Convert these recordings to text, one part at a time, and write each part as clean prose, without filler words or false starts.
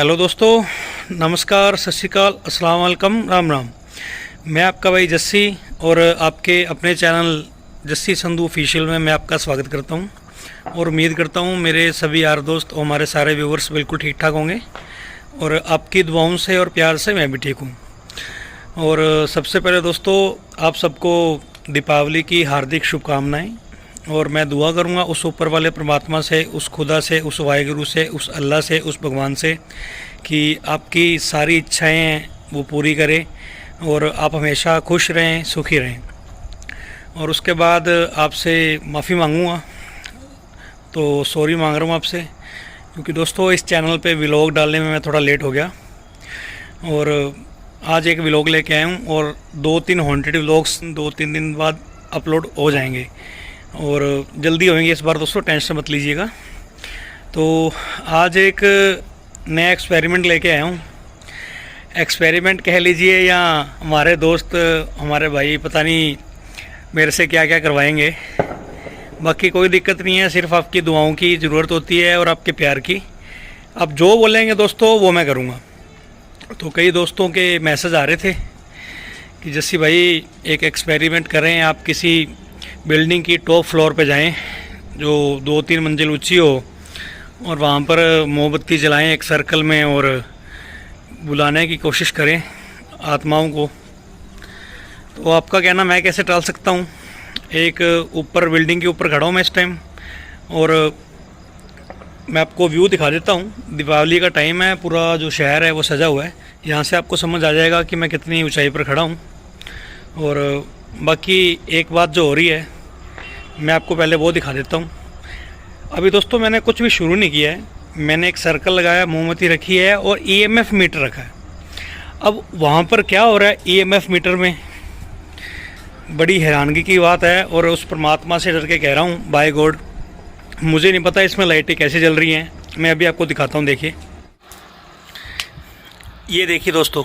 Hello दोस्तों, नमस्कार, सत श्री अकाल, अस्सलाम वालेकुम, राम राम। मैं आपका भाई जस्सी और आपके अपने चैनल जस्सी संधू ऑफिशियल में मैं आपका स्वागत करता हूं और उम्मीद करता हूं मेरे सभी यार दोस्त और हमारे सारे व्यूवर्स बिल्कुल ठीक ठाक होंगे और आपकी दुआओं से और प्यार से मैं भी ठीक हूं। और सबसे पहले दोस्तों, आप सबको दीपावली की हार्दिक शुभकामनाएँ। और मैं दुआ करूँगा उस ऊपर वाले परमात्मा से, उस खुदा से, उस वाहिगुरु से, उस अल्लाह से, उस भगवान से कि आपकी सारी इच्छाएं हैं वो पूरी करे और आप हमेशा खुश रहें, सुखी रहें। और उसके बाद आपसे माफ़ी मांगूँगा, तो सॉरी मांग रहा हूँ आपसे, क्योंकि दोस्तों इस चैनल पे व्लॉग डालने में मैं थोड़ा लेट हो गया और आज एक व्लॉग लेके आया हूँ और 2-3 हॉन्टेड व्लॉग्स 2-3 दिन बाद अपलोड हो जाएंगे और जल्दी होंगे इस बार दोस्तों, टेंशन मत लीजिएगा। तो आज एक नया एक्सपेरिमेंट लेके आया हूँ। एक्सपेरिमेंट कह लीजिए या हमारे दोस्त, हमारे भाई पता नहीं मेरे से क्या क्या करवाएंगे। बाकी कोई दिक्कत नहीं है, सिर्फ आपकी दुआओं की ज़रूरत होती है और आपके प्यार की। आप जो बोलेंगे दोस्तों वो मैं करूँगा। तो कई दोस्तों के मैसेज आ रहे थे कि जस्सी भाई एक एक्सपेरिमेंट करें, आप किसी बिल्डिंग की टॉप फ्लोर पे जाएं जो 2-3 मंजिल ऊंची हो और वहाँ पर मोमबत्ती जलाएं एक सर्कल में और बुलाने की कोशिश करें आत्माओं को। तो आपका कहना मैं कैसे टाल सकता हूँ। एक ऊपर बिल्डिंग के ऊपर खड़ा हूँ मैं इस टाइम और मैं आपको व्यू दिखा देता हूँ। दीपावली का टाइम है, पूरा जो शहर है वो सजा हुआ है। यहाँ से आपको समझ आ जाएगा कि मैं कितनी ऊंचाई पर खड़ा हूँ। और बाकी एक बात जो हो रही है मैं आपको पहले वो दिखा देता हूँ। अभी दोस्तों मैंने कुछ भी शुरू नहीं किया है, मैंने एक सर्कल लगाया, मोमबत्ती रखी है और ईएमएफ मीटर रखा है। अब वहाँ पर क्या हो रहा है ईएमएफ मीटर में, बड़ी हैरानगी की बात है। और उस परमात्मा से डर के कह रहा हूँ, बाय गॉड मुझे नहीं पता इसमें लाइटें कैसे जल रही हैं। मैं अभी आपको दिखाता हूँ, देखिए, ये देखिए दोस्तों।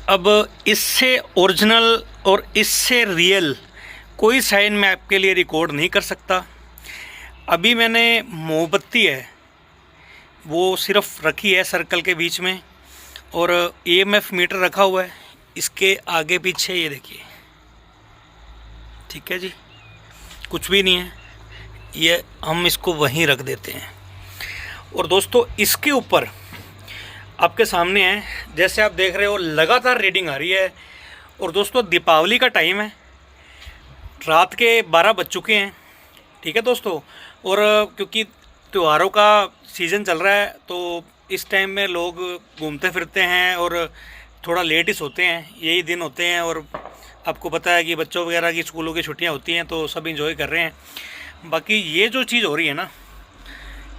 अब इससे ओरिजिनल और इससे रियल कोई साइन मैं आपके लिए रिकॉर्ड नहीं कर सकता। अभी मैंने मोमबत्ती है वो सिर्फ रखी है सर्कल के बीच में और ईएमएफ मीटर रखा हुआ है इसके आगे पीछे, ये देखिए, ठीक है जी, कुछ भी नहीं है। ये हम इसको वहीं रख देते हैं। और दोस्तों इसके ऊपर आपके सामने है, जैसे आप देख रहे हो लगातार रीडिंग आ रही है। और दोस्तों दीपावली का टाइम है, रात के 12 बज चुके हैं, ठीक है दोस्तों। और क्योंकि त्योहारों का सीज़न चल रहा है तो इस टाइम में लोग घूमते फिरते हैं और थोड़ा लेट ही सोते हैं, यही दिन होते हैं। और आपको पता है कि बच्चों वगैरह की स्कूलों की छुट्टियां होती हैं तो सब इंजॉय कर रहे हैं। बाकी ये जो चीज़ हो रही है ना,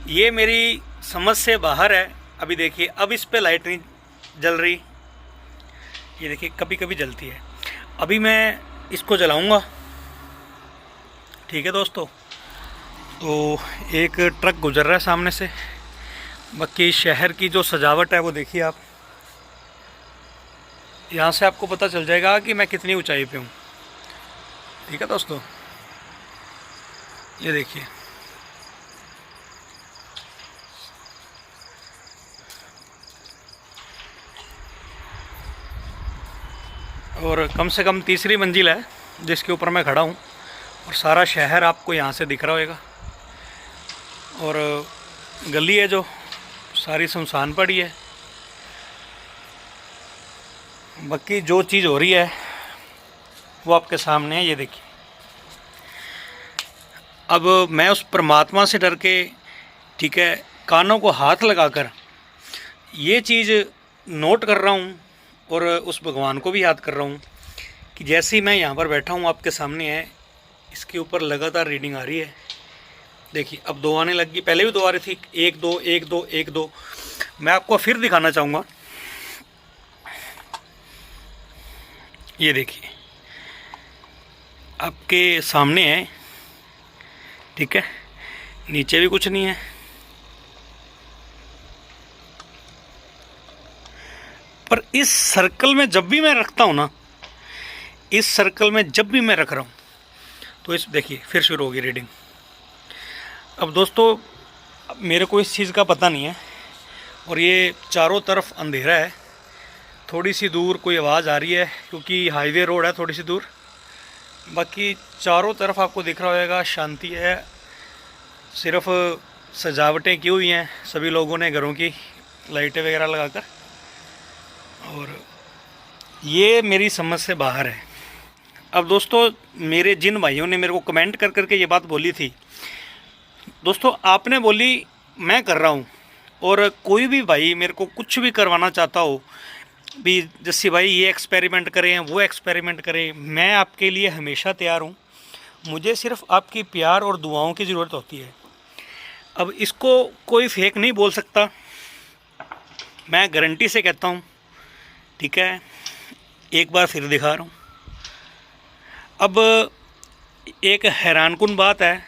ये मेरी समझ से बाहर है। अभी देखिए, अब इस पे लाइट नहीं जल रही, ये देखिए कभी कभी जलती है। अभी मैं इसको जलाऊंगा, ठीक है दोस्तों। तो एक ट्रक गुजर रहा है सामने से। बाकी शहर की जो सजावट है वो देखिए आप, यहाँ से आपको पता चल जाएगा कि मैं कितनी ऊंचाई पे हूँ, ठीक है दोस्तों। ये देखिए, और कम से कम तीसरी मंजिल है जिसके ऊपर मैं खड़ा हूँ और सारा शहर आपको यहाँ से दिख रहा होगा। और गली है जो सारी सुनसान पड़ी है। बाकी जो चीज़ हो रही है वो आपके सामने है, ये देखिए। अब मैं उस परमात्मा से डर के, ठीक है, कानों को हाथ लगाकर ये चीज़ नोट कर रहा हूँ और उस भगवान को भी याद कर रहा हूँ कि जैसे ही मैं यहाँ पर बैठा हूँ आपके सामने है, इसके ऊपर लगातार रीडिंग आ रही है। देखिए अब 2 आने लगी, पहले भी 2 आ रही थी, 1 2 1 2 1 2। मैं आपको फिर दिखाना चाहूँगा, ये देखिए आपके सामने है, ठीक है, नीचे भी कुछ नहीं है। पर इस सर्कल में जब भी मैं रखता हूँ ना, इस सर्कल में जब भी मैं रख रहा हूँ तो इस देखिए फिर शुरू होगी रीडिंग। अब दोस्तों अब मेरे को इस चीज़ का पता नहीं है, और ये चारों तरफ अंधेरा है। थोड़ी सी दूर कोई आवाज़ आ रही है क्योंकि हाईवे रोड है थोड़ी सी दूर, बाकी चारों तरफ आपको दिख रहा होगा शांति है। सिर्फ सजावटें की हुई हैं सभी लोगों ने, घरों की लाइटें वगैरह लगाकर, और ये मेरी समझ से बाहर है। अब दोस्तों, मेरे जिन भाइयों ने मेरे को कमेंट कर करके ये बात बोली थी, दोस्तों आपने बोली मैं कर रहा हूँ, और कोई भी भाई मेरे को कुछ भी करवाना चाहता हो भी, जैसे भाई ये एक्सपेरिमेंट करें वो एक्सपेरिमेंट करें, मैं आपके लिए हमेशा तैयार हूँ। मुझे सिर्फ आपकी प्यार और दुआओं की ज़रूरत होती है। अब इसको कोई फेक नहीं बोल सकता, मैं गारंटी से कहता हूँ, ठीक है। एक बार फिर दिखा रहा हूँ। अब एक हैरानकुन बात है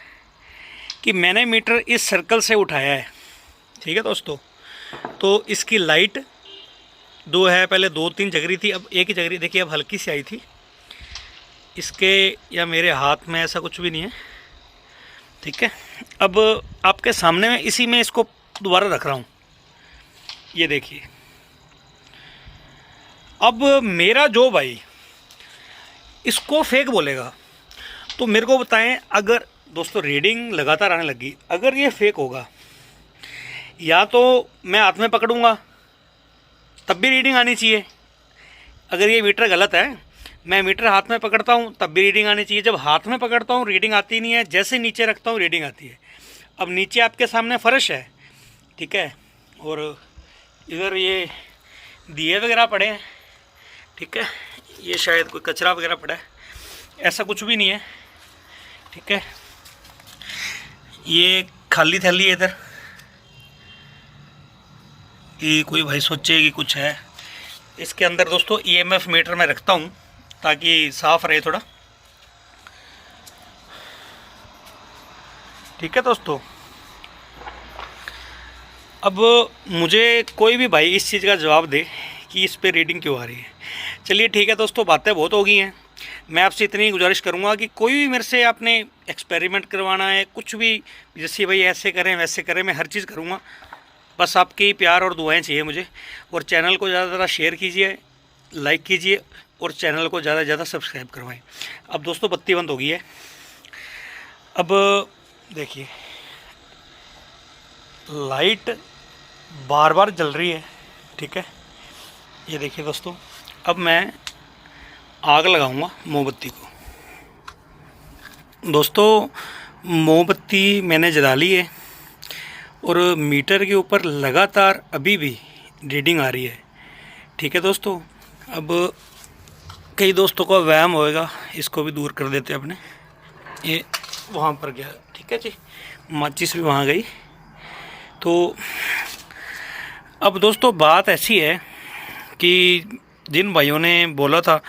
कि मैंने मीटर इस सर्कल से उठाया है, ठीक है दोस्तों। तो इसकी लाइट दो है, पहले 2-3 जग रही थी, अब एक ही जग रही। देखिए अब हल्की सी आई थी इसके, या मेरे हाथ में ऐसा कुछ भी नहीं है, ठीक है। अब आपके सामने में इसी में इसको दोबारा रख रहा हूँ, ये देखिए। अब मेरा जो भाई इसको फेक बोलेगा तो मेरे को बताएं, अगर दोस्तों रीडिंग लगातार आने लगी, अगर ये फेक होगा, या तो मैं हाथ में पकड़ूंगा तब भी रीडिंग आनी चाहिए। अगर ये मीटर गलत है, मैं मीटर हाथ में पकड़ता हूँ तब भी रीडिंग आनी चाहिए। जब हाथ में पकड़ता हूँ रीडिंग आती नहीं है, जैसे नीचे रखता हूँ रीडिंग आती है। अब नीचे आपके सामने फर्श है, ठीक है, और इधर ये दिए वगैरह पड़े हैं, ठीक है। ये शायद कोई कचरा वगैरह पड़ा है, ऐसा कुछ भी नहीं है, ठीक है। ये खाली थैली है इधर, कि कोई भाई सोचे कि कुछ है इसके अंदर। दोस्तों ईएमएफ मीटर मैं रखता हूँ ताकि साफ रहे थोड़ा, ठीक है दोस्तों। अब मुझे कोई भी भाई इस चीज़ का जवाब दे कि इस पे रीडिंग क्यों आ रही है। चलिए ठीक है दोस्तों, बातें बहुत हो गई हैं। मैं आपसे इतनी गुजारिश करूंगा कि कोई भी मेरे से आपने एक्सपेरिमेंट करवाना है, कुछ भी, जैसे भाई ऐसे करें वैसे करें, मैं हर चीज़ करूंगा। बस आपकी प्यार और दुआएं चाहिए मुझे। और चैनल को ज़्यादा से ज़्यादा शेयर कीजिए, लाइक कीजिए, और चैनल को ज़्यादा से ज़्यादा सब्सक्राइब करवाएं। अब दोस्तों बत्ती बंद हो गई है। अब देखिए लाइट बार बार जल रही है, ठीक है। ये देखिए दोस्तों, अब मैं आग लगाऊंगा मोमबत्ती को। दोस्तों मोमबत्ती मैंने जला ली है, और मीटर के ऊपर लगातार अभी भी रीडिंग आ रही है, ठीक है दोस्तों। अब कई दोस्तों का वहम होएगा, इसको भी दूर कर देते अपने। ये वहाँ पर गया, ठीक है जी, माचिस भी वहाँ गई। तो अब दोस्तों बात ऐसी है कि जिन भाइयों ने बोला था,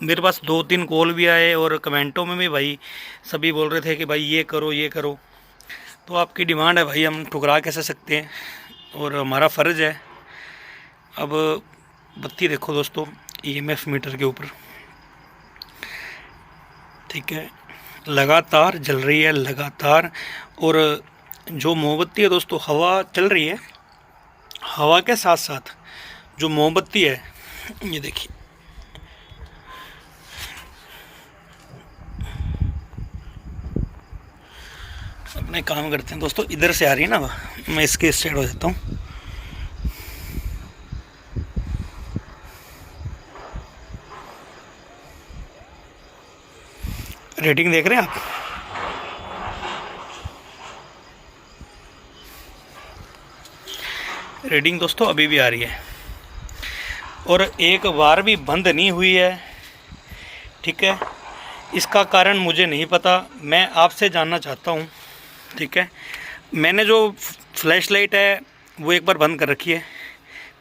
मेरे पास 2-3 कॉल भी आए, और कमेंटों में भी भाई सभी बोल रहे थे कि भाई ये करो ये करो। तो आपकी डिमांड है भाई, हम ठुकरा कैसे सकते हैं, और हमारा फ़र्ज़ है। अब बत्ती देखो दोस्तों ईएमएफ मीटर के ऊपर, ठीक है, लगातार जल रही है लगातार। और जो मोमबत्ती है दोस्तों, हवा चल रही है, हवा के साथ साथ जो मोमबत्ती है, ये देखिए, अपने काम करते हैं दोस्तों। इधर से आ रही है ना, मैं इसके स्टेट हो जाता हूँ। रेटिंग देख रहे हैं आप, रेटिंग दोस्तों अभी भी आ रही है, और एक बार भी बंद नहीं हुई है, ठीक है। इसका कारण मुझे नहीं पता, मैं आपसे जानना चाहता हूँ, ठीक है। मैंने जो फ्लैश लाइट है वो एक बार बंद कर रखी है,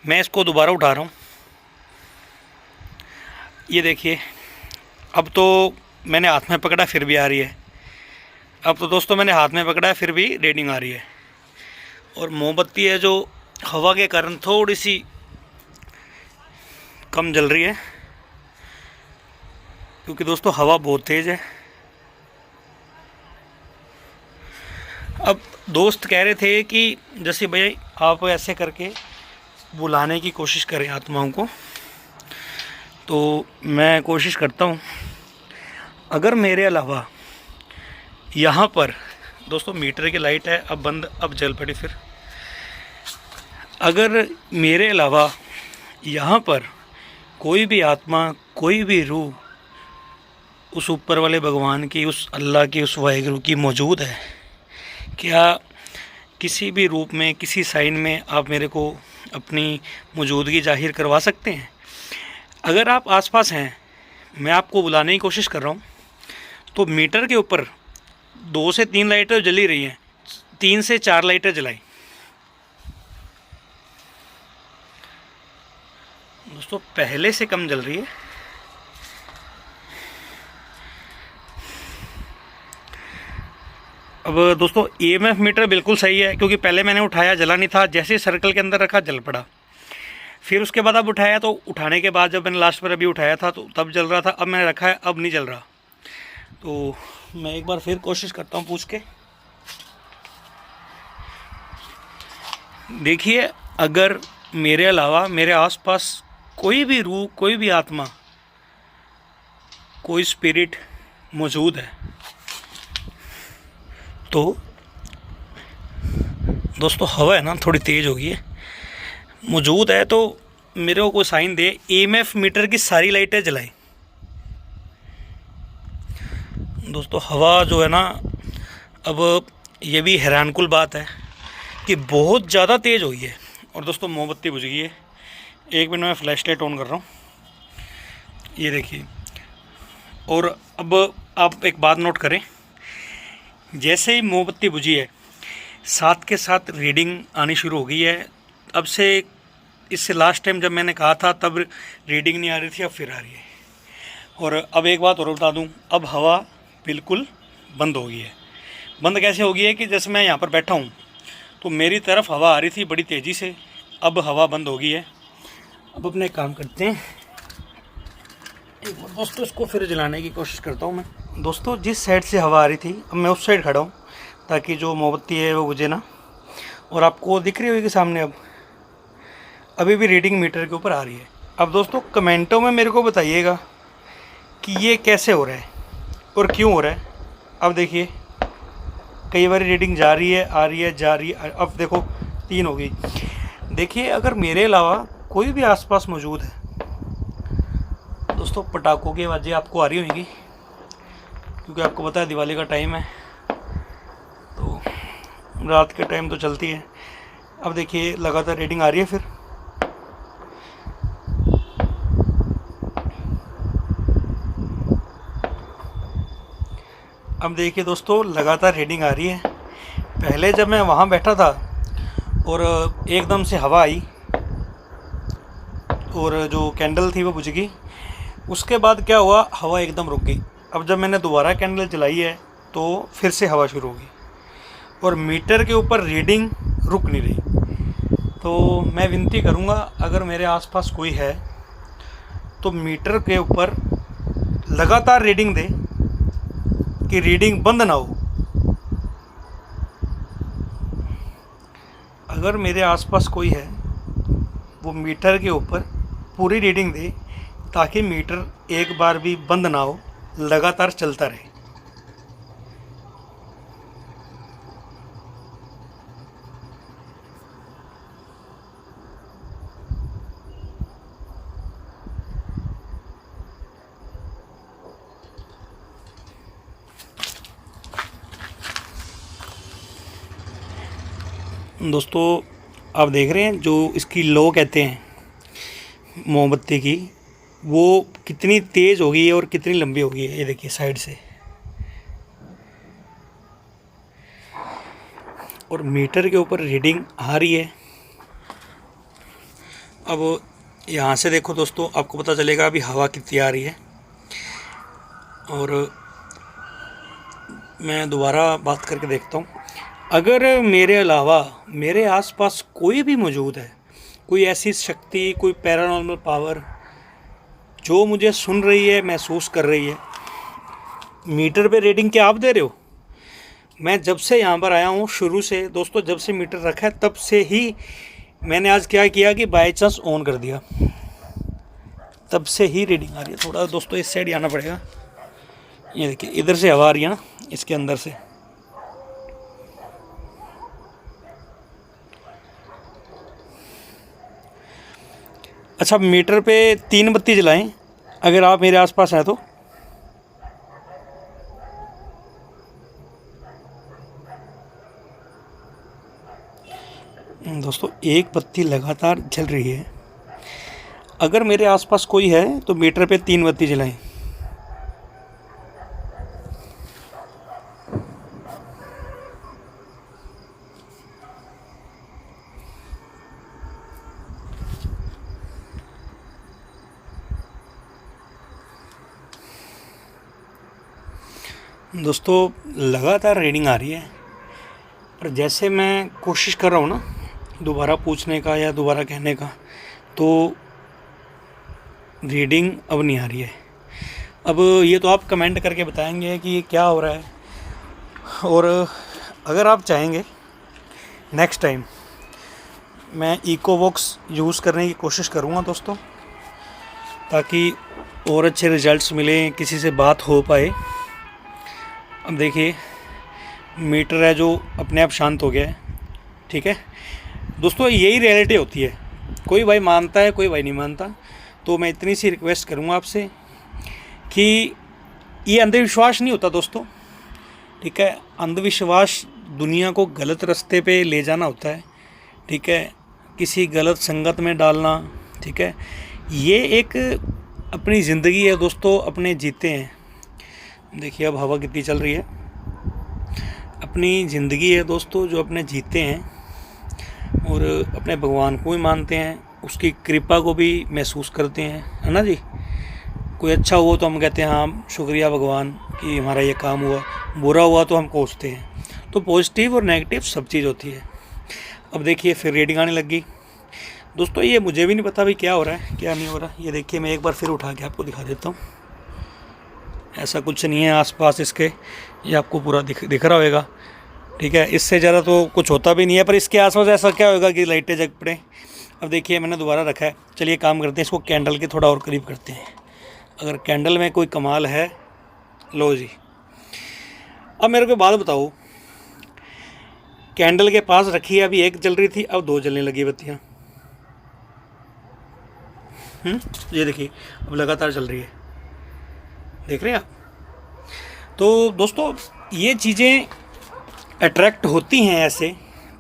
मैं इसको दोबारा उठा रहा हूँ। ये देखिए, अब तो मैंने हाथ में पकड़ा फिर भी आ रही है। अब तो दोस्तों मैंने हाथ में पकड़ा है फिर भी रीडिंग आ रही है। और मोमबत्ती है जो हवा के कारण थोड़ी सी कम जल रही है, क्योंकि दोस्तों हवा बहुत तेज़ है। अब दोस्त कह रहे थे कि जैसे भैया आप ऐसे करके बुलाने की कोशिश करें आत्माओं को, तो मैं कोशिश करता हूँ। अगर मेरे अलावा यहाँ पर दोस्तों मीटर की लाइट है, अब बंद, अब जल पड़ी फिर। अगर मेरे अलावा यहाँ पर कोई भी आत्मा, कोई भी रूह उस ऊपर वाले भगवान की, उस अल्लाह की, उस वाहिगुरु की मौजूद है, क्या किसी भी रूप में, किसी साइन में आप मेरे को अपनी मौजूदगी जाहिर करवा सकते हैं? अगर आप आसपास हैं, मैं आपको बुलाने की कोशिश कर रहा हूँ, तो मीटर के ऊपर 2 से 3 लाइटें जली रही हैं, 3 से 4 लाइटें जलाई। दोस्तों पहले से कम जल रही है। अब दोस्तों EMF मीटर बिल्कुल सही है, क्योंकि पहले मैंने उठाया जला नहीं था, जैसे ही सर्कल के अंदर रखा जल पड़ा। फिर उसके बाद अब उठाया, तो उठाने के बाद जब मैंने लास्ट पर अभी उठाया था तो तब जल रहा था, अब मैंने रखा है अब नहीं जल रहा। तो मैं एक बार फिर कोशिश करता हूँ पूछ के। देखिए, अगर मेरे अलावा मेरे आसपास कोई भी रूह, कोई भी आत्मा, कोई स्पिरिट मौजूद है, तो दोस्तों हवा है ना थोड़ी तेज़ हो गई है, मौजूद है, तो मेरे को कोई साइन दे। EMF मीटर की सारी लाइटें जलाई। दोस्तों हवा जो है ना, अब ये भी हैरानकुल बात है कि बहुत ज़्यादा तेज़ हो गई है। और दोस्तों मोमबत्ती बुझ गई है। एक मिनट में फ्लैश लाइट ऑन कर रहा हूँ, ये देखिए। और अब आप एक बात नोट करें, जैसे ही मोमबत्ती बुझी है, साथ के साथ रीडिंग आनी शुरू हो गई है। अब से, इससे लास्ट टाइम जब मैंने कहा था तब रीडिंग नहीं आ रही थी, अब फिर आ रही है। और अब एक बात और बता दूं, अब हवा बिल्कुल बंद हो गई है। बंद कैसे हो गई है कि जैसे मैं यहाँ पर बैठा हूँ तो मेरी तरफ हवा आ रही थी बड़ी तेज़ी से, अब हवा बंद हो गई है। अब अपने काम करते हैं, एक बार दोस्तों इसको फिर जलाने की कोशिश करता हूँ मैं। दोस्तों जिस साइड से हवा आ रही थी, अब मैं उस साइड खड़ा हूँ ताकि जो मोमबत्ती है वो बुझे ना। और आपको दिख रही होगी सामने, अब अभी भी रीडिंग मीटर के ऊपर आ रही है। अब दोस्तों कमेंटों में मेरे को बताइएगा कि ये कैसे हो रहा है और क्यों हो रहा है। अब देखिए, कई बार रीडिंग जा रही है, आ रही है, जा रही है। अब देखो 3 हो गई। देखिए, अगर मेरे अलावा कोई भी आसपास मौजूद है, दोस्तों पटाखों की आवाज़ें आपको आ रही होंगी, क्योंकि आपको पता है दिवाली का टाइम है, तो रात के टाइम तो चलती है। अब देखिए लगातार रीडिंग आ रही है। फिर अब देखिए दोस्तों, लगातार रीडिंग आ रही है। पहले जब मैं वहाँ बैठा था और एकदम से हवा आई और जो कैंडल थी वो बुझ गई, उसके बाद क्या हुआ, हवा एकदम रुक गई। अब जब मैंने दोबारा कैंडल जलाई है तो फिर से हवा शुरू हो गई और मीटर के ऊपर रीडिंग रुक नहीं रही। तो मैं विनती करूँगा, अगर मेरे आसपास कोई है तो मीटर के ऊपर लगातार रीडिंग दे कि रीडिंग बंद ना हो। अगर मेरे आसपास कोई है, वो मीटर के ऊपर पूरी रीडिंग दे ताकि मीटर एक बार भी बंद ना हो, लगातार चलता रहे। दोस्तों आप देख रहे हैं, जो इसकी लो कहते हैं मोमबत्ती की, वो कितनी तेज़ हो गई है और कितनी लंबी हो गई है। ये देखिए साइड से, और मीटर के ऊपर रीडिंग आ रही है। अब यहाँ से देखो दोस्तों, आपको पता चलेगा अभी हवा कितनी आ रही है। और मैं दोबारा बात करके देखता हूँ। अगर मेरे अलावा मेरे आसपास कोई भी मौजूद है, कोई ऐसी शक्ति, कोई पैरानॉर्मल पावर जो मुझे सुन रही है, महसूस कर रही है। मीटर पे रीडिंग क्या आप दे रहे हो? मैं जब से यहाँ पर आया हूँ शुरू से दोस्तों, जब से मीटर रखा है तब से ही मैंने आज क्या किया कि बाई चांस ऑन कर दिया, तब से ही रीडिंग आ रही है। थोड़ा दोस्तों इस साइड आना पड़ेगा। ये देखिए इधर से हवा आ रही है ना, इसके अंदर से। अच्छा, मीटर पे 3 बत्ती जलाएं अगर आप मेरे आसपास हैं तो। दोस्तों एक बत्ती लगातार जल रही है। अगर मेरे आसपास कोई है तो मीटर पे 3 बत्ती जलाएं। दोस्तों लगातार रीडिंग आ रही है, पर जैसे मैं कोशिश कर रहा हूँ ना दोबारा पूछने का या दोबारा कहने का, तो रीडिंग अब नहीं आ रही है। अब ये तो आप कमेंट करके बताएंगे कि ये क्या हो रहा है। और अगर आप चाहेंगे नेक्स्ट टाइम मैं इकोवॉक्स यूज़ करने की कोशिश करूँगा दोस्तों, ताकि और अच्छे रिजल्ट्स मिलें, किसी से बात हो पाए। अब देखिए मीटर है जो अपने आप शांत हो गया है। ठीक है दोस्तों, यही रियलिटी होती है। कोई भाई मानता है, कोई भाई नहीं मानता। तो मैं इतनी सी रिक्वेस्ट करूँगा आपसे कि ये अंधविश्वास नहीं होता दोस्तों। ठीक है, अंधविश्वास दुनिया को गलत रास्ते पे ले जाना होता है। ठीक है, किसी गलत संगत में डालना। ठीक है, ये एक अपनी ज़िंदगी है दोस्तों, अपने जीते हैं। देखिए अब हवा कितनी चल रही है। अपनी ज़िंदगी है दोस्तों जो अपने जीते हैं और अपने भगवान को भी मानते हैं, उसकी कृपा को भी महसूस करते हैं, है ना जी। कोई अच्छा हुआ तो हम कहते हैं हाँ शुक्रिया भगवान कि हमारा ये काम हुआ, बुरा हुआ तो हम कोसते हैं। तो पॉजिटिव और नेगेटिव सब चीज़ होती है। अब देखिए फिर रीडिंग आने लगी दोस्तों। ये मुझे भी नहीं पता भाई क्या हो रहा है क्या नहीं हो रहा। ये देखिए मैं एक बार फिर उठा के आपको दिखा देता हूँ। ऐसा कुछ नहीं है आसपास इसके, ये आपको पूरा दिख रहा होगा। ठीक है, इससे ज़्यादा तो कुछ होता भी नहीं है, पर इसके आसपास ऐसा क्या होगा कि लाइटें जग पड़े। अब देखिए मैंने दोबारा रखा है। चलिए काम करते हैं, इसको कैंडल के थोड़ा और करीब करते हैं। अगर कैंडल में कोई कमाल है, लो जी। अब मेरे को बात बताओ, कैंडल के पास रखी है, अभी एक जल रही थी, अब 2 जलने लगी बत्तियाँ। ये देखिए अब लगातार चल रही है, देख रहे हैं आप। तो दोस्तों ये चीज़ें अट्रैक्ट होती हैं ऐसे,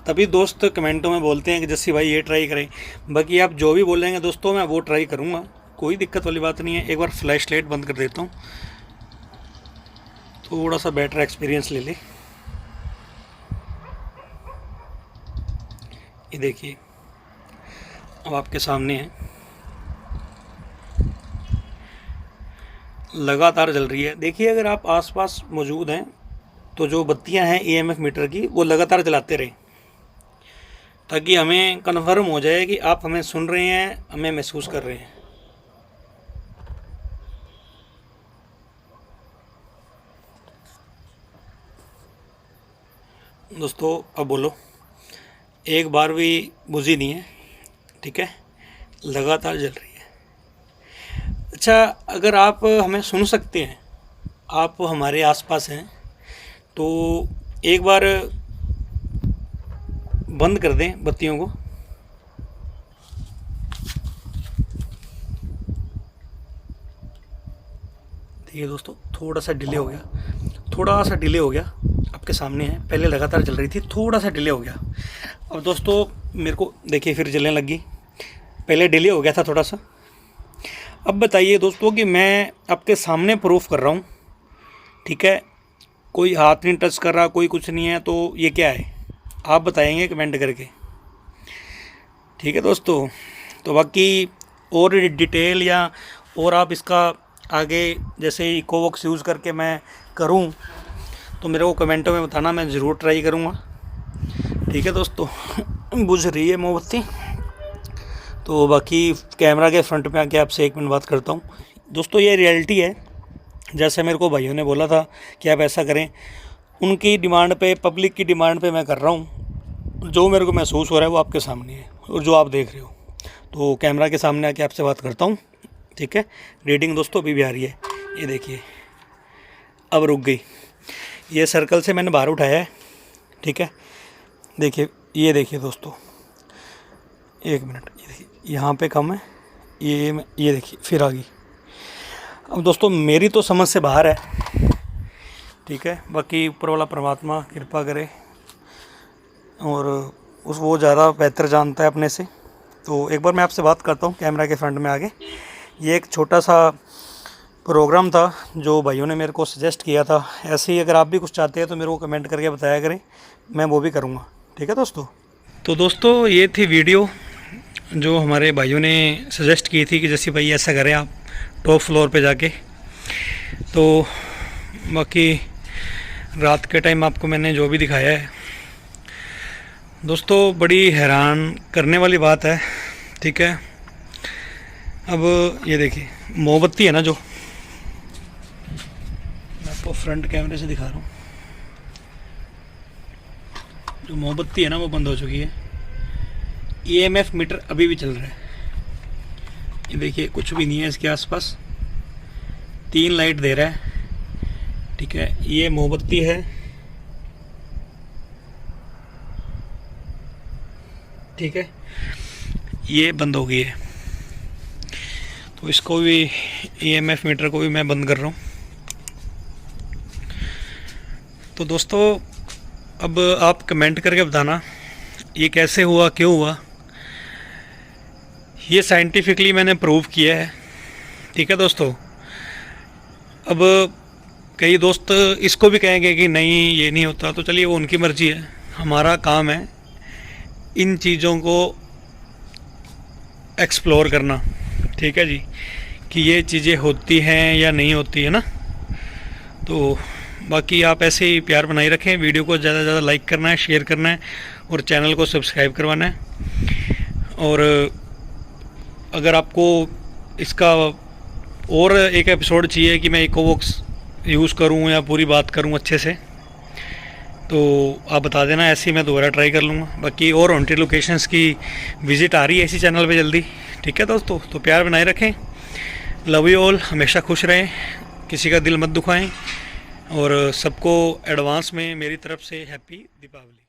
तभी दोस्त कमेंटों में बोलते हैं कि जस्सी भाई ये ट्राई करें। बाकी आप जो भी बोलेंगे दोस्तों मैं वो ट्राई करूँगा, कोई दिक्कत वाली बात नहीं है। एक बार फ्लैश लाइट बंद कर देता हूँ, थोड़ा सा बेटर एक्सपीरियंस ले ले। ये देखिए अब आपके सामने है, लगातार जल रही है। देखिए अगर आप आसपास मौजूद हैं तो जो बत्तियां हैं ईएमएफ मीटर की वो लगातार जलाते रहें, ताकि हमें कन्फर्म हो जाए कि आप हमें सुन रहे हैं, हमें महसूस कर रहे हैं। दोस्तों अब बोलो, एक बार भी बुझी नहीं है। ठीक है, लगातार जल रही है। अच्छा, अगर आप हमें सुन सकते हैं, आप हमारे आसपास हैं, तो एक बार बंद कर दें बत्तियों को। देखिए दोस्तों थोड़ा सा डिले हो गया, थोड़ा सा डिले हो गया। आपके सामने है, पहले लगातार जल रही थी, थोड़ा सा डिले हो गया। अब दोस्तों मेरे को देखिए फिर जलने लगी, पहले डिले हो गया था थोड़ा सा। अब बताइए दोस्तों कि मैं आपके सामने प्रूफ कर रहा हूँ। ठीक है, कोई हाथ नहीं टच कर रहा, कोई कुछ नहीं है, तो ये क्या है आप बताएंगे कमेंट करके। ठीक है दोस्तों, तो बाकी और डिटेल या और आप इसका आगे जैसे इकोवॉक्स यूज़ करके मैं करूं तो मेरे को कमेंटों में बताना, मैं ज़रूर ट्राई करूंगा। ठीक है दोस्तों, बुझ रही है मोमबत्ती। तो बाकी कैमरा के फ्रंट पे आके आपसे 1 मिनट बात करता हूँ। दोस्तों ये रियलिटी है, जैसे मेरे को भाइयों ने बोला था कि आप ऐसा करें, उनकी डिमांड पे, पब्लिक की डिमांड पे मैं कर रहा हूँ। जो मेरे को महसूस हो रहा है वो आपके सामने है और जो आप देख रहे हो। तो कैमरा के सामने आके आपसे बात करता हूँ, ठीक है। रीडिंग दोस्तों अभी भी आ रही है, ये देखिए अब रुक गई। ये सर्कल से मैंने बाहर उठाया है, ठीक है। देखिए, ये देखिए दोस्तों, एक मिनट, ये देखिए यहाँ पे कम है, ये देखिए फिर आ गई। अब दोस्तों मेरी तो समझ से बाहर है, ठीक है। बाकी ऊपर वाला परमात्मा कृपा करे और वो ज़्यादा बेहतर जानता है अपने से। तो एक बार मैं आपसे बात करता हूँ कैमरा के फ्रंट में आगे। ये एक छोटा सा प्रोग्राम था जो भाइयों ने मेरे को सजेस्ट किया था। ऐसे ही अगर आप भी कुछ चाहते हैं तो मेरे को कमेंट करके बताया करें, मैं वो भी करूँगा, ठीक है दोस्तों। तो दोस्तों ये थी वीडियो जो हमारे भाइयों ने सजेस्ट की थी कि जैसे भाई ऐसा करें आप टॉप फ्लोर पे जाके। तो बाकी रात के टाइम आपको मैंने जो भी दिखाया है दोस्तों, बड़ी हैरान करने वाली बात है, ठीक है। अब ये देखिए मोमबत्ती है ना, जो मैं आपको फ्रंट कैमरे से दिखा रहा हूँ, जो मोमबत्ती है ना वो बंद हो चुकी है। EMF मीटर अभी भी चल रहा है, ये देखिए कुछ भी नहीं है इसके आसपास, 3 लाइट दे रहा है, ठीक है। ये मोमबत्ती है, ठीक है, ये बंद हो गई है। तो इसको भी, EMF मीटर को भी मैं बंद कर रहा हूँ। तो दोस्तों अब आप कमेंट करके बताना ये कैसे हुआ, क्यों हुआ। ये साइंटिफिकली मैंने प्रूव किया है, ठीक है दोस्तों। अब कई दोस्त इसको भी कहेंगे कि नहीं ये नहीं होता, तो चलिए वो उनकी मर्जी है। हमारा काम है इन चीज़ों को एक्सप्लोर करना, ठीक है जी, कि ये चीज़ें होती हैं या नहीं होती है ना। तो बाकी आप ऐसे ही प्यार बनाए रखें, वीडियो को ज़्यादा से ज़्यादा लाइक करना है, शेयर करना है और चैनल को सब्सक्राइब करवाना है। और अगर आपको इसका और एक एपिसोड चाहिए कि मैं इकोवॉक्स यूज़ करूं या पूरी बात करूं अच्छे से, तो आप बता देना, ऐसे ही मैं दोबारा ट्राई कर लूँगा। बाकी और हॉन्टेड लोकेशंस की विज़िट आ रही है इसी चैनल पे जल्दी, ठीक है दोस्तों। तो प्यार बनाए रखें, लव यू ऑल, हमेशा खुश रहें, किसी का दिल मत दुखाएं और सबको एडवांस में मेरी तरफ से हैप्पी दीपावली।